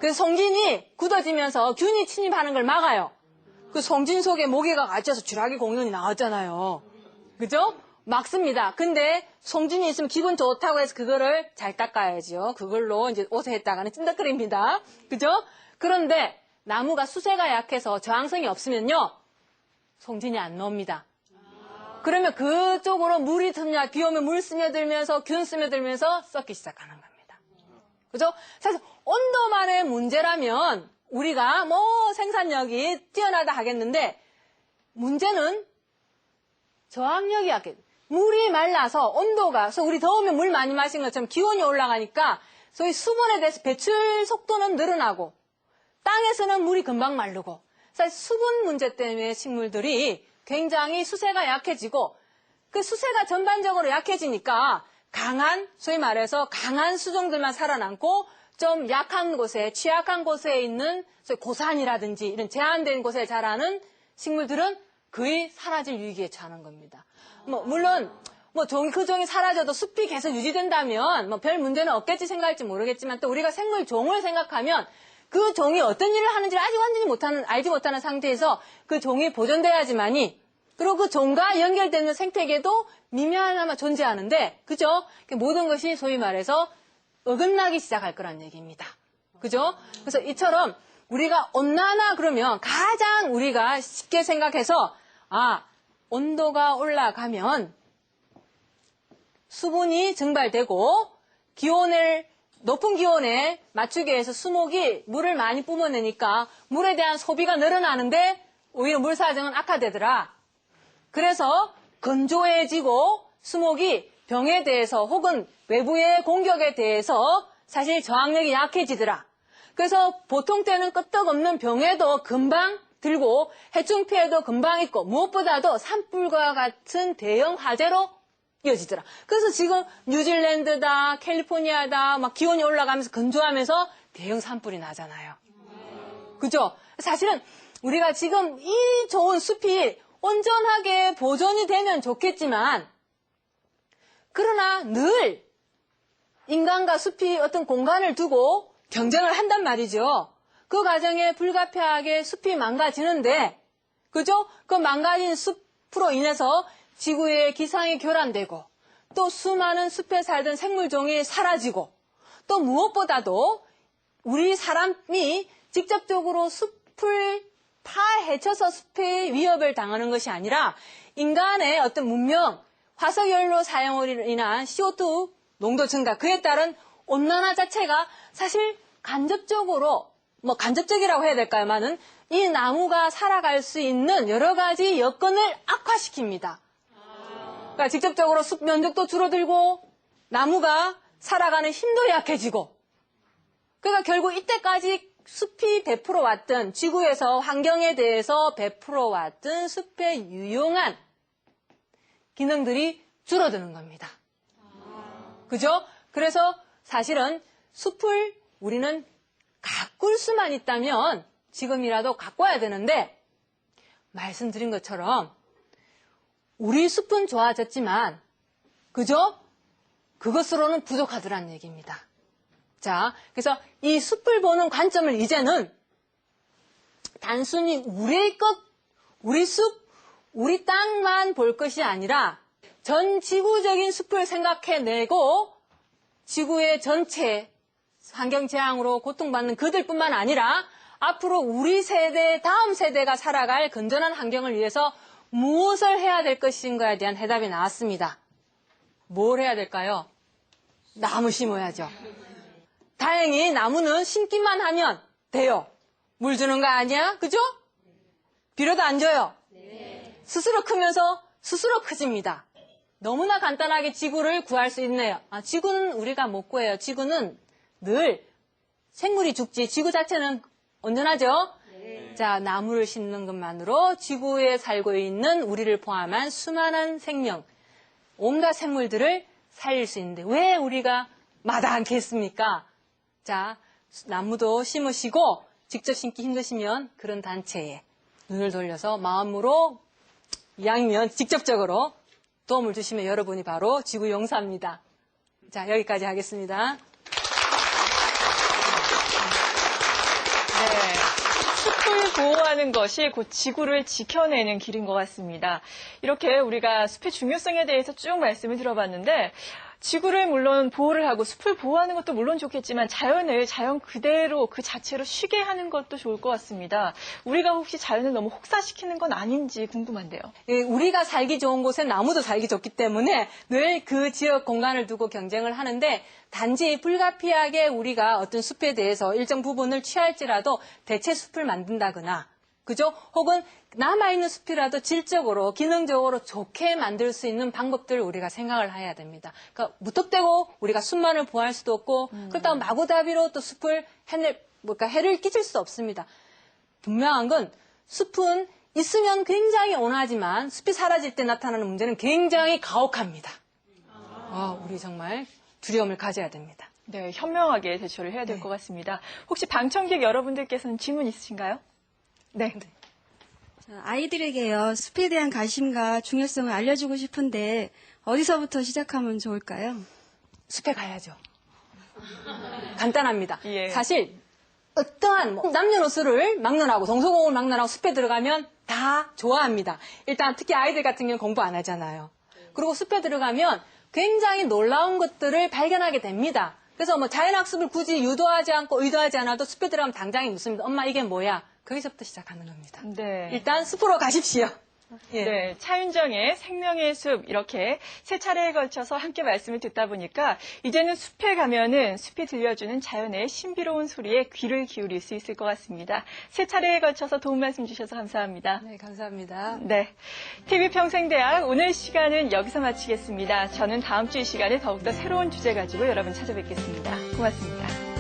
그래서 송진이 굳어지면서 균이 침입하는 걸 막아요. 그 송진 속에 모기가 갇혀서 쥐라기 공룡이 나왔잖아요. 그죠? 막습니다. 근데 송진이 있으면 기분 좋다고 해서 그거를 잘 닦아야죠. 그걸로 이제 옷에 했다가는 찐득거립니다. 그죠? 그런데 나무가 수세가 약해서 저항성이 없으면요. 송진이 안 나옵니다. 그러면 그쪽으로 물이 틈냐, 비 오면 물 스며들면서 균 스며들면서 썩기 시작하는 겁니다. 그죠? 사실 온도만의 문제라면 우리가 뭐 생산력이 뛰어나다 하겠는데 문제는 저항력이 약해. 물이 말라서 온도가, 그래서 우리 더우면 물 많이 마신 것처럼 기온이 올라가니까 소위 수분에 대해서 배출 속도는 늘어나고 땅에서는 물이 금방 마르고 사실 수분 문제 때문에 식물들이 굉장히 수세가 약해지고 그 수세가 전반적으로 약해지니까 강한, 소위 말해서 강한 수종들만 살아남고 좀 약한 곳에, 취약한 곳에 있는 소위 고산이라든지 이런 제한된 곳에 자라는 식물들은 거의 사라질 위기에 처하는 겁니다. 물론 그 종이 사라져도 숲이 계속 유지된다면 별 문제는 없겠지 생각할지 모르겠지만 또 우리가 생물 종을 생각하면 그 종이 어떤 일을 하는지를 아직 완전히 알지 못하는 상태에서 그 종이 보존돼야지만이 그리고 그 종과 연결되는 생태계도 미미하나마 존재하는데 그죠? 모든 것이 소위 말해서 어긋나기 시작할 거란 얘기입니다. 그죠? 그래서 이처럼 우리가 온난화 그러면 가장 우리가 쉽게 생각해서 온도가 올라가면 수분이 증발되고 높은 기온에 맞추기 위해서 수목이 물을 많이 뿜어내니까 물에 대한 소비가 늘어나는데 오히려 물 사정은 악화되더라. 그래서 건조해지고 수목이 병에 대해서 혹은 외부의 공격에 대해서 사실 저항력이 약해지더라. 그래서 보통 때는 끄떡없는 병에도 금방 들고 해충 피해도 금방 있고 무엇보다도 산불과 같은 대형 화재로 이어지더라. 그래서 지금 뉴질랜드다, 캘리포니아다 막 기온이 올라가면서 건조하면서 대형 산불이 나잖아요. 그죠? 사실은 우리가 지금 이 좋은 숲이 온전하게 보존이 되면 좋겠지만 그러나 늘 인간과 숲이 어떤 공간을 두고 경쟁을 한단 말이죠. 그 과정에 불가피하게 숲이 망가지는데 그죠? 그 망가진 숲으로 인해서 지구의 기상이 교란되고 또 수많은 숲에 살던 생물종이 사라지고 또 무엇보다도 우리 사람이 직접적으로 숲을 파헤쳐서 숲의 위협을 당하는 것이 아니라 인간의 어떤 문명, 화석연료 사용으로 인한 CO2 농도 증가, 그에 따른 온난화 자체가 사실 간접적으로, 간접적이라고 해야 될까요만은 이 나무가 살아갈 수 있는 여러 가지 여건을 악화시킵니다. 그러니까 직접적으로 숲 면적도 줄어들고 나무가 살아가는 힘도 약해지고 그러니까 결국 이때까지 숲이 베풀어왔던 지구에서 환경에 대해서 베풀어왔던 숲의 유용한 기능들이 줄어드는 겁니다. 그죠? 그래서 사실은 숲을 우리는 가꿀 수만 있다면 지금이라도 가꿔야 되는데 말씀드린 것처럼 우리 숲은 좋아졌지만 그죠? 그것으로는 부족하더란 얘기입니다. 자, 그래서 이 숲을 보는 관점을 이제는 단순히 우리의 것, 우리 숲, 우리 땅만 볼 것이 아니라 전 지구적인 숲을 생각해내고 지구의 전체 환경재앙으로 고통받는 그들뿐만 아니라 앞으로 우리 세대, 다음 세대가 살아갈 건전한 환경을 위해서 무엇을 해야 될 것인가에 대한 해답이 나왔습니다. 뭘 해야 될까요? 나무 심어야죠. 다행히 나무는 심기만 하면 돼요. 물 주는 거 아니야? 그죠? 비료도 안 줘요. 스스로 크면서 스스로 커집니다. 너무나 간단하게 지구를 구할 수 있네요. 지구는 우리가 못 구해요. 지구는 늘 생물이 죽지 지구 자체는 온전하죠? 자, 나무를 심는 것만으로 지구에 살고 있는 우리를 포함한 수많은 생명, 온갖 생물들을 살릴 수 있는데 왜 우리가 마다않겠습니까? 자, 나무도 심으시고 직접 심기 힘드시면 그런 단체에 눈을 돌려서 마음으로 이왕이면 직접적으로 도움을 주시면 여러분이 바로 지구 용사입니다. 자, 여기까지 하겠습니다. 숲을 보호하는 것이 곧 지구를 지켜내는 길인 것 같습니다. 이렇게 우리가 숲의 중요성에 대해서 쭉 말씀을 들어봤는데 지구를 물론 보호를 하고 숲을 보호하는 것도 물론 좋겠지만 자연을 자연 그대로 그 자체로 쉬게 하는 것도 좋을 것 같습니다. 우리가 혹시 자연을 너무 혹사시키는 건 아닌지 궁금한데요. 예, 우리가 살기 좋은 곳엔 나무도 살기 좋기 때문에 늘 그 지역 공간을 두고 경쟁을 하는데 단지 불가피하게 우리가 어떤 숲에 대해서 일정 부분을 취할지라도 대체 숲을 만든다거나 그죠? 혹은 남아있는 숲이라도 질적으로, 기능적으로 좋게 만들 수 있는 방법들을 우리가 생각을 해야 됩니다. 그러니까 무턱대고 우리가 숲만을 보호할 수도 없고, 그렇다고 마구잡이로 또 숲을 해를 끼칠 수도 없습니다. 분명한 건 숲은 있으면 굉장히 온화하지만 숲이 사라질 때 나타나는 문제는 굉장히 가혹합니다. 우리 정말 두려움을 가져야 됩니다. 네, 현명하게 대처를 해야 될 것 같습니다. 혹시 방청객 여러분들께서는 질문 있으신가요? 네. 아이들에게요, 숲에 대한 관심과 중요성을 알려주고 싶은데 어디서부터 시작하면 좋을까요? 숲에 가야죠. 간단합니다. 예. 사실 어떠한 남녀노소를 막론하고 동서고을 막론하고 숲에 들어가면 다 좋아합니다. 일단 특히 아이들 같은 경우는 공부 안 하잖아요. 그리고 숲에 들어가면 굉장히 놀라운 것들을 발견하게 됩니다. 그래서 뭐 자연학습을 굳이 유도하지 않고 의도하지 않아도 숲에 들어가면 당장에 묻습니다. 엄마 이게 뭐야? 거기서부터 시작하는 겁니다. 네. 일단 숲으로 가십시오. 예. 네, 차윤정의 생명의 숲 이렇게 세 차례에 걸쳐서 함께 말씀을 듣다 보니까 이제는 숲에 가면은 숲이 들려주는 자연의 신비로운 소리에 귀를 기울일 수 있을 것 같습니다. 세 차례에 걸쳐서 도움 말씀 주셔서 감사합니다. 네, 감사합니다. 네, TV평생대학 오늘 시간은 여기서 마치겠습니다. 저는 다음 주 이 시간에 더욱더 새로운 주제 가지고 여러분 찾아뵙겠습니다. 고맙습니다.